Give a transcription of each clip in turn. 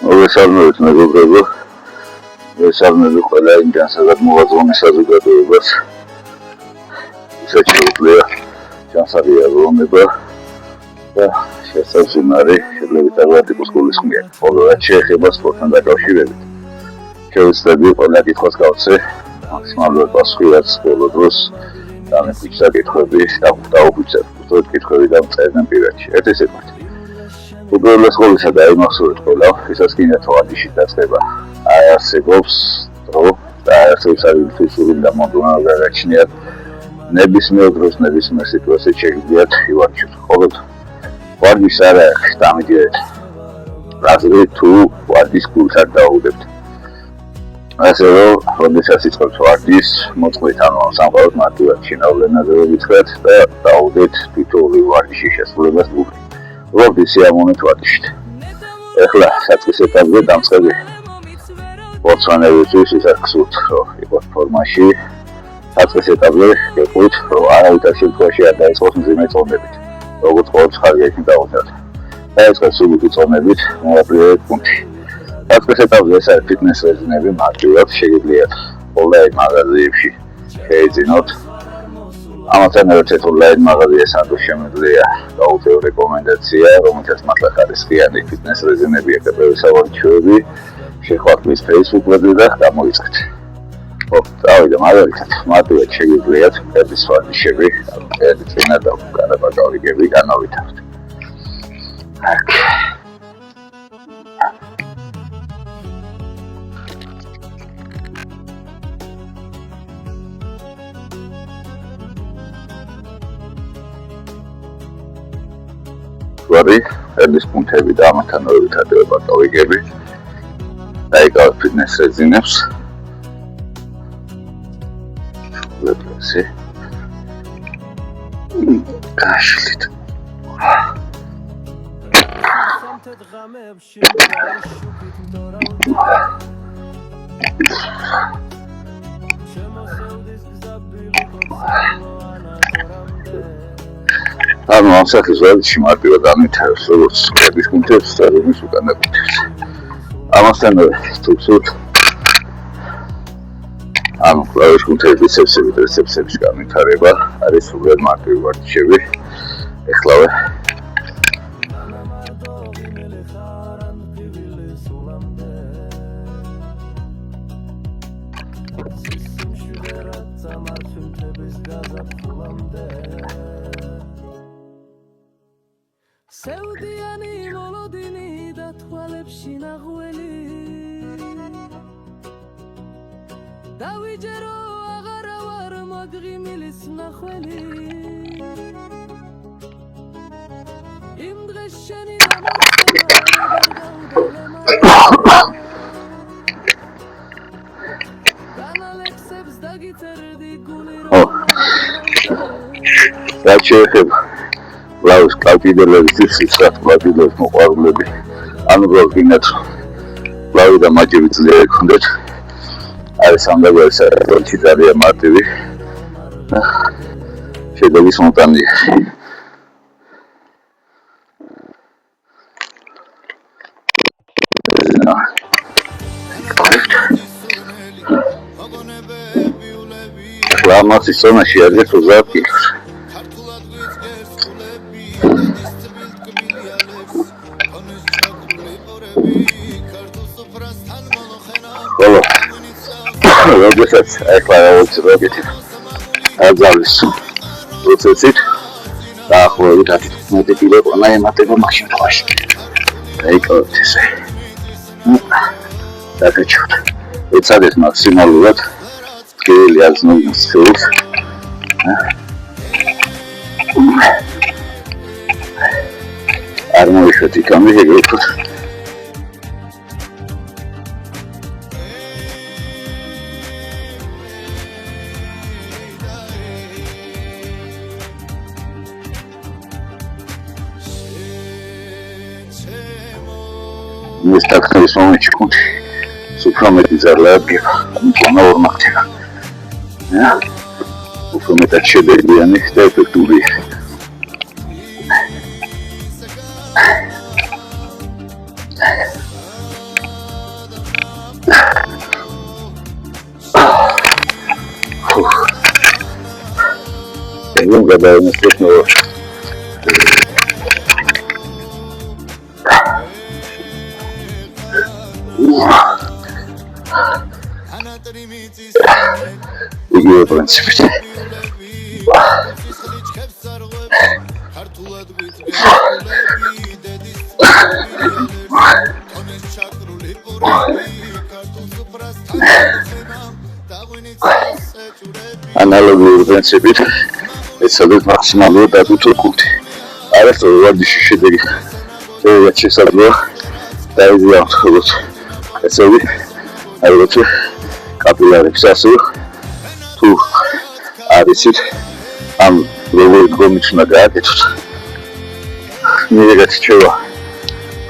მოგესალმებით მეგობრებო, მოგესალმებით ყველა იმ განსაკუთრებით მოაზროვნე საზოგადოებას. შეგვიძლია განსაკუთრება და შესაძლებელი შეიძლება დაგвартიკოს სკოლის მიერ. ხოლო რაც შეეხება სპორტთან დაკავშირებით, შევეცდები ყველა კითხვას გავცე მაქსიმალურად პასუხი რაც ბოლო დროს დამეფიქსა კითხვები დაუხუცებ. უბრალოდ კითხვები დამწერდნენ პირადში. ეს ერთად. უბრალოდ სკოლისა და იმახსოვრეთ ყველა, ვისაც გინდათ ვარჯიში დაწყება. არსებობს დრო და არსებობს არიფისური და მომდევნო გადაჩნიათ. ნებისმიერ დროს, ნებისმიერ სიტუაციებში შეგიძლიათ ივარჯიშოთ. ხოლო ვარჯიშს არ დამიდიეთ. რაზე თუ ვარჯიშს გულთან დაუდებთ. ასე რომ, როდესაც იწყებთ ვარჯიშს, მოწყვლით ანუ სამყაროს მარტივად შინავლენაზე ვიწყეთ და დაუდეთ თითოეული ვარჯიშის შესრულებას გულით. როდის სიამოვნეთ ვარჯიშით. ეხლა საწყის ეტაპზე დამწყები სპორტსმენებისთვის ისაც გსურთ, რომ იყოს ფორმაში. საწყის ეტაპზე გეტყვით, რომ არავითარ შემთხვევაში არ დაიწყოს მძიმე წონებით, როგორც ყოველთვის ხარ გექნით დაუხსნათ. დაიწყოს სუბუქი წონებით, მოაპრიეთ პუნქტი. საწყის ეტაპზე ეს არის ფიტნეს რეზინები, მარტივად შეგიძლიათ ონლაინ მაღაზიებში შეიძინოთ. ამასთან ერთად ონლაინ მაღაზიასთან შემიძლია გაუწევ რეკომენდაცია, რომელსაც მართლა ხარისხიანი ფიტნეს რეზინები ეკებებს სავარჯიშოები, შეხვდეთ Facebook-ზე და გამოიწყეთ. დავიდე მაგალითად, მარტივად შეგიძლიათ ეს ვარჯიშები, ეს წინა და გარდაბაგავრიგები განავითაროთ. აქ ვარი ეს პუნქტები და ამათთან ერთად გავიგები. დაიკავებ ფიტნეს რეზინებს. ლეპსი. გაშლით. ანუ ამ სახის ვარჯიში მარტივად ამითარებს, როგორც კრების პუნქტებს და რომის უკან დაკეთებს. ამასთან თუ გსურთ ანუ კლავიშ პუნქტების ბიცეპსები და ტრიცეპსების განვითარება არის სულ მარტივი ვარჯიშები. ეხლავე სევდიანი მოლოდინი და თვალებში ნაღველი დავიჯერო აღარა ვარ მოდღიმილის ნახველი იმ დღეს შენი განალექსებს დაგიწერდი გული რაც შეეხება ლაუს კალკიდელების სიცოცხლე კალკიდელების მოყვარულები ანუ გინდათ ლავი და მაჯები ძლიერი გქონდეთ არის სამგებელი საერთოდ ძალიან მარტივი შეგების მონტანია ლამასის ზონაში არის 30 კილოს როდესაც ეხლა ვუწევთ აძალის პროცესით დაახლოებით 10 კილო ყოლა ემატება მაშინ თვაში დაიკავეთ ესე დაგეჩვით ეცადეთ მაქსიმალურად გელი აზნობის ხელს არ მოიშვეთ იქამდე შეგექოთ ეს ტაქტის მომენტში კონტი უფრო მეტი ზარლა გება მონა ორმახდება უფრო მეტად შედეგიანი და ეფექტური ეგრე გადაეცეს ტექნოლოგია. იგივე პრინციპით. ანალოგიური პრინციპით ეცადეთ მაქსიმალურად დაგუწო კულტი. არასდროს ვარჯიშის შედეგი შეიძლება შესაძლოა დაიზიანოს როგორც ესეთი როგორც კაპილარებს ასევე თუ არიცით ამ როგორ გომიც უნდა გააკეთოთ. მიერაც შევა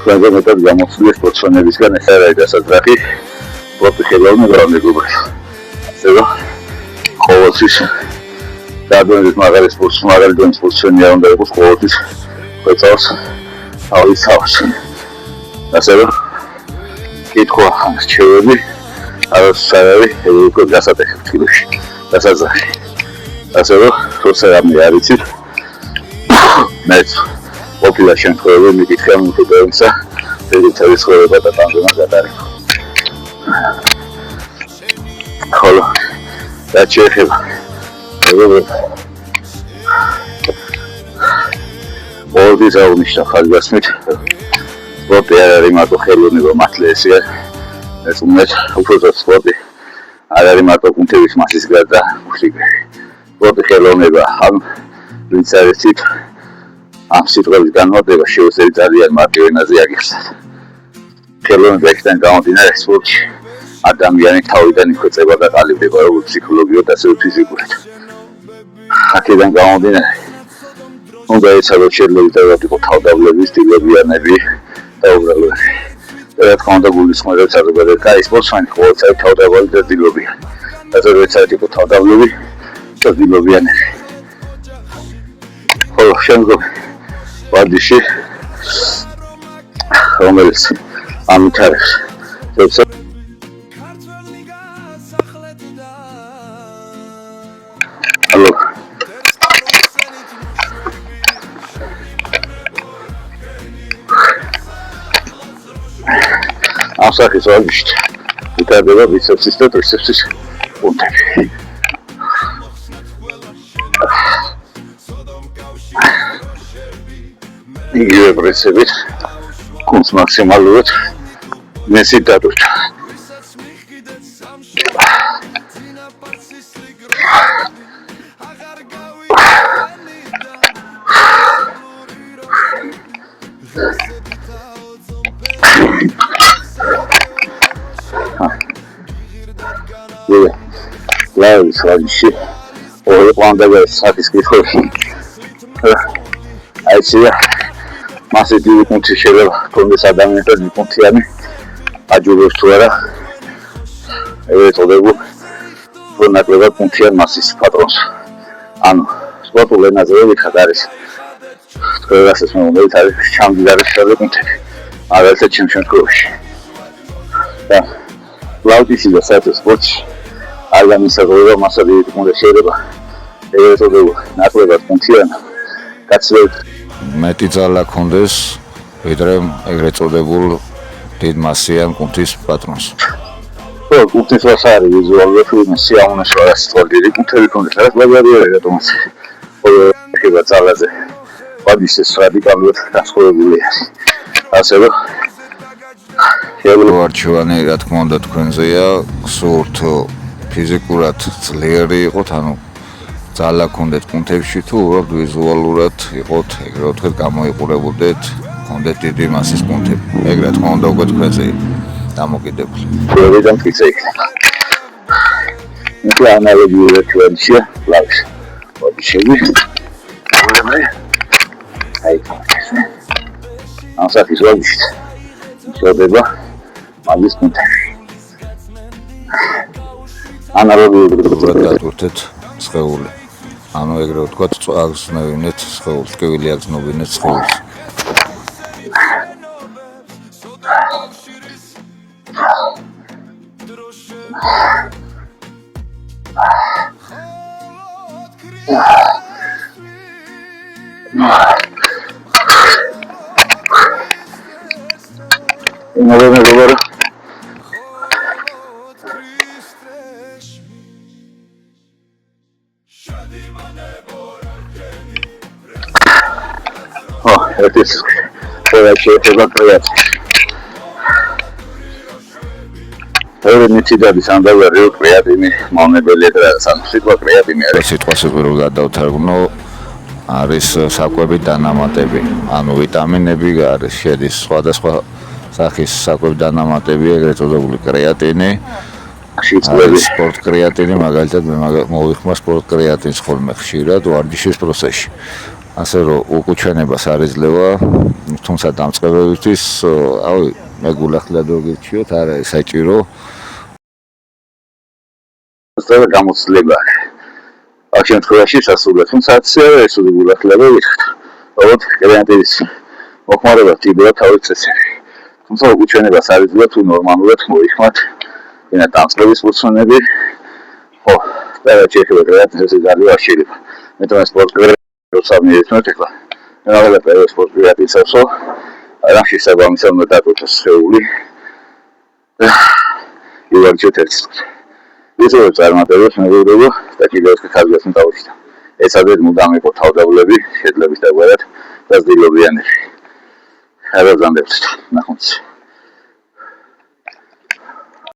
ყველაზე მეტად გამოსული სპორტსმენებისგან ეს არის დასაძრახი სპორტი ხელოვნება მეგობრებო. ასე რომ ყოველთვის დაბნელი მაგარი სპორტსმენი არ უნდა იყოს ყოველთვის ხვეწავს თავის თავს. ასე რომ კითხვა რჩევები არასწორი უკვე გასატეხებ ფილმში დასაძრახი. ასე რომ როცა რამე არ იცით მეც ყოფილა შემთხვევები მიკითხა მომხდარისა რედაქციის ცხოვრება და ტანჯვანა გადაარეკო. ხოლო რაც შეეხება ორდის აღნიშნა ხალხასმით სპორტი არ არის მარტო ხელოვნება მართლა ესეა ეს უმეტ უბრალოდ სპორტი არ არის მარტო კუნთების მასის გარდა უშიგრები სპორტი ხელოვნება ამ ვინც არის ცით ამ სიტყვების განმარტება შეუძლია ძალიან მარტივ ენაზე აგიხსნათ. ხელოვნება იქიდან გამომდინარე სპორტში ადამიანი თავიდან იხვეწება და ყალიბდება როგორც ფსიქოლოგიურად ასევე ფიზიკურად. აქედან გამომდინარე უნდა ეცადოთ შეძლებითად იყო თავდავლების სტილებიანები და უბრალოდ რა თქმა უნდა გულისხმობთ საზოგადოებრივ კაი სპორტსმენი ყოველთვის თავდავალი და დილობია. ასევე ეცადოთ იყო თავდავლები და დილობიანები. ხოლო შემდგომ ვარჯიში რომელიც ამითარებს Hello. ასახის ვარჯიშით ვითარდება ბიცეპსის და ტრიცეპსის კუნთები. იგივე პრინციპით კუნთს მაქსიმალურად მესით დადოთ. ლავის ვარჯიში ორი ყვანდება საფის კითხვები. აიცია მასე დიდი კუნთი შეიძლება კონდეს ადამიანთა კუნთიანი აჯულოს თუ არა ეწოდებულ ნაკლებად კუნთიან მასის პატრონს. ანუ სპორტულ ენაზე ვიხარ არის ყველასეს მომდევნო არის ჩამდგარი კუნთები მაგალითად ჩემ შემთხვევაში და ლავტისი და საერთოდ სპორტში ადამიანის საზოგადოება მასადი უნდა შეიძლება ეწოდებულ ნაკლებად კუნთიან კაცებს მეტი ძალა ქონდეს ვიდრე ეგრეთ წოდებულ დიდ მასიან კუნთის პატრონს. კუნთის ვასარი ვიზუალურად სიამოვნებაში არის სწორდი კუნთები ქონდეს რაც ლაგარია რატომაც ხოლო ხება ძალაზე ვარჯიშის რადიკალურად განსხვავებულია. ასე რომ არჩევანი რა თქმა უნდა თქვენზეა გსურთ ფიზიკურად ძლიერი იყოთ ანუ ძალა ქონდეთ კუნთებში თუ უბრალოდ ვიზუალურად იყოთ ეგრე ვთქვით გამოიყურებოდეთ ქონდეთ დიდი მასის კუნთები ეგ რა თქმა უნდა უკვე თქვენზეა დამოკიდებული. ვერიდან ფიცე იქნება. მე ანალოგიურად ვარჯიშია ლავის ვარჯიშები აი ასახის ვარჯიშით შედება მაგის კუნთები. ანალოგიურად დადურთეთ სხეული. ანუ ეგრე ვთქვათ წვაგზნევინეთ სხეულს, კივილი აგზნობინეთ სხეულს. იმოგებობა რა ეს ის შეეხება კრეატივს. ნიჭიდადი სანდავერი კრეატინი მომნებელია და სიტყვა კრეატინი არის. სიტყვა სიყვარულად დავთარგმნო არის საკვების დანამატები, ანუ ვიტამინები არის შედის სხვადასხვა სახის საკვების დანამატები, ეგრეთ წოდებული კრეატინი, სპორტ კრეატინი, მაგალითად მე მოვიხმარ სპორტ კრეატინს ხოლმე ხშირად ვარჯიშის პროცესში. ასე რომ უკუჩვენებას არ იძლევა, თუმცა დამწყებებისთვის, მეგულახლად რო გირჩიოთ, არა საჭირო. სწორ გამოცდილება. აქ შემთხვევაში სასურველი, თუმცა ეს უგულახლება ვიხთ. როგორც კრეატინის მოხმარება ტიბა თავის წესები. თუმცა უკუჩვენებას არ იძლევა თუ ნორმალურად მოიხმართ ენა დამწყების ფუნქციონები. ხო, და შეიძლება კრეატინის გარდაშვება. მეტყვი სპორტ სამიერთმეტ ეხლა რაღაცა სპორტ კრეატინსავსო რა შესაბამისად უნდა დაგუწოს შეეული ივარჯოთ ერთს ისე წარმატებებს მეგობრებო და კიდევ ერთი ხაზი დავუშვით ეს ადრე მუდამ იყო თავდავლები შეძლების დაგვარად და ზდილობიანები. Have a good day.